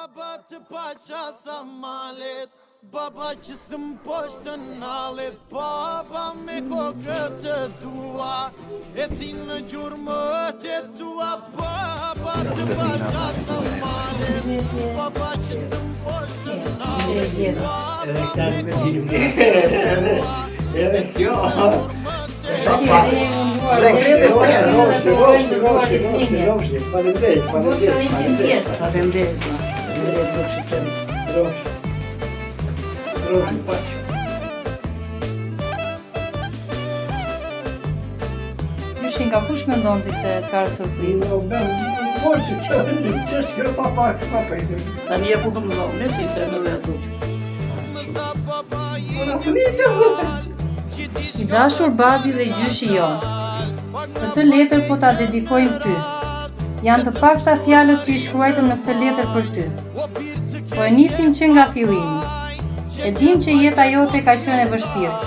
Baba të paqa malet, baba që së të mposht të nalet, baba me kokët të tua, e si në gjurmët e tua. Baba të paqa malet, baba që së të mposht të nalet, baba me kokët të tua, e si në gjurmët e Gjyshin, ka kush mendon ti se ka surprizë? Tani e putë më dhomë, si se në dhe atë. I dashur babi dhe gjyshi jon, këtë letër po ta dedikojmë ty. Janë të pakta fjalët që i shkruajtëm në këtë letër për ty. Po e nisim që nga fillimi. E dim që jeta jote ka qenë e vështirë.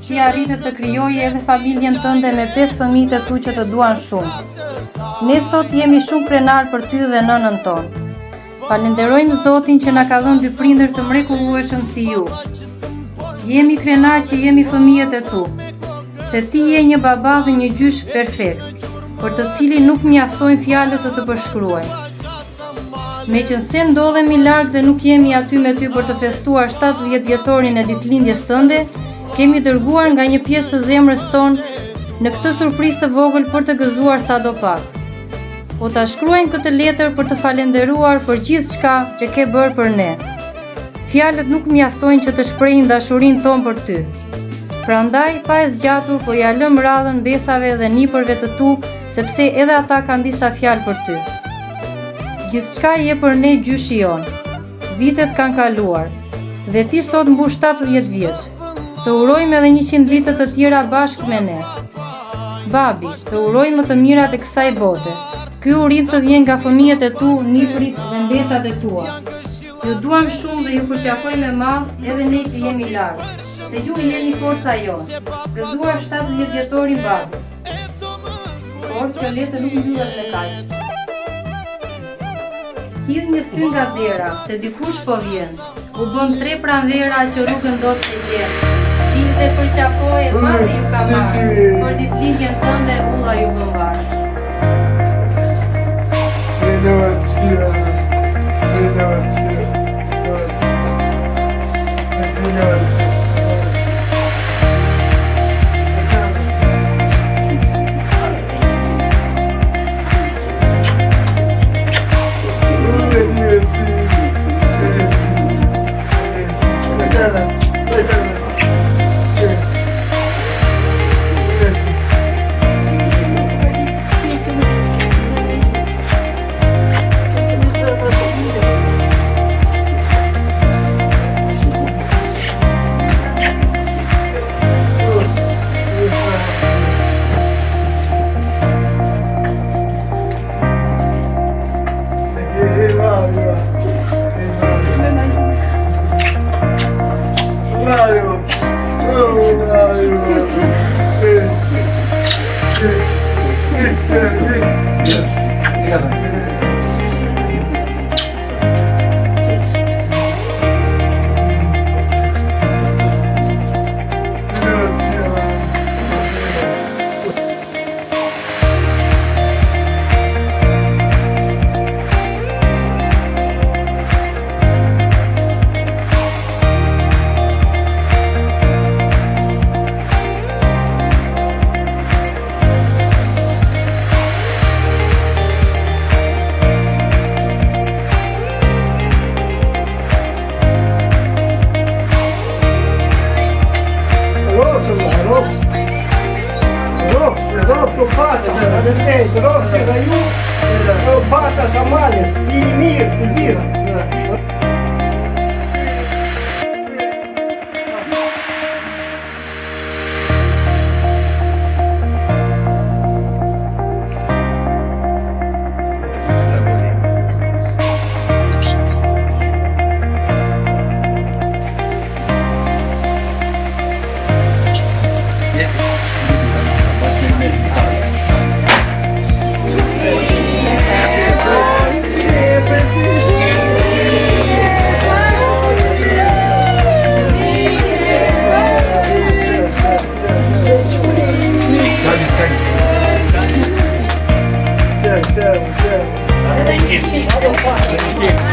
Ti arritë të krijoje edhe familjen tënde me 5 fëmijë të tu që të duan shumë. Ne sot jemi shumë krenar për ty dhe nënën tonë. Falenderojmë Zotin që na ka dhënë dy prindër të mrekullueshëm si ju. Jemi krenar që jemi fëmijët e tu, se ti je një baba dhe një gjysh perfekt, për të cilin nuk mjaftojnë fjalët të të përshkruajnë. Meqense ndodhemi larg dhe nuk jemi aty me ty për të festuar 70 vjetorin e ditëlindjes tënde, kemi dërguar nga një pjesë të zemrës tonë në këtë surprizë të vogël për të gëzuar sadopak. Po ta shkruajmë këtë letër për të falenderuar për gjithçka që ke bërë për ne. Fjalët nuk mjaftojnë që të shprehim dashurinë tonë për ty. Prandaj, pa e zgjatur, po ja lëm radhën besave dhe nipërve të tu, sepse edhe ata kanë disa fjalë për ty. Gjithçka je për ne gjyshi jon. Vitet kanë kaluar dhe ti sot mbush 70 vjeç. Të urojmë edhe 100 vite të tjera bashkë me ne. Babi, të urojmë më të mirat e kësaj bote. Ky urim të vjen nga fëmijët e tu, nipërit dhe mbesat e tua. Ju duam shumë dhe ju përqafoj me madh edhe ne që jemi larg, se ju jeni forca jonë. Gëzuar 70 vjetorin babi. Por kjo letër nuk mbyllet me kaq. Hidh një sy nga dera, se dikush po vjen. U bën 3 pranvera që rrugën do të gjen. Ti dhe përqafoje madhe ju ka marrë, për ditëlindjen tënde ulla ju përmbar. Faleminderit.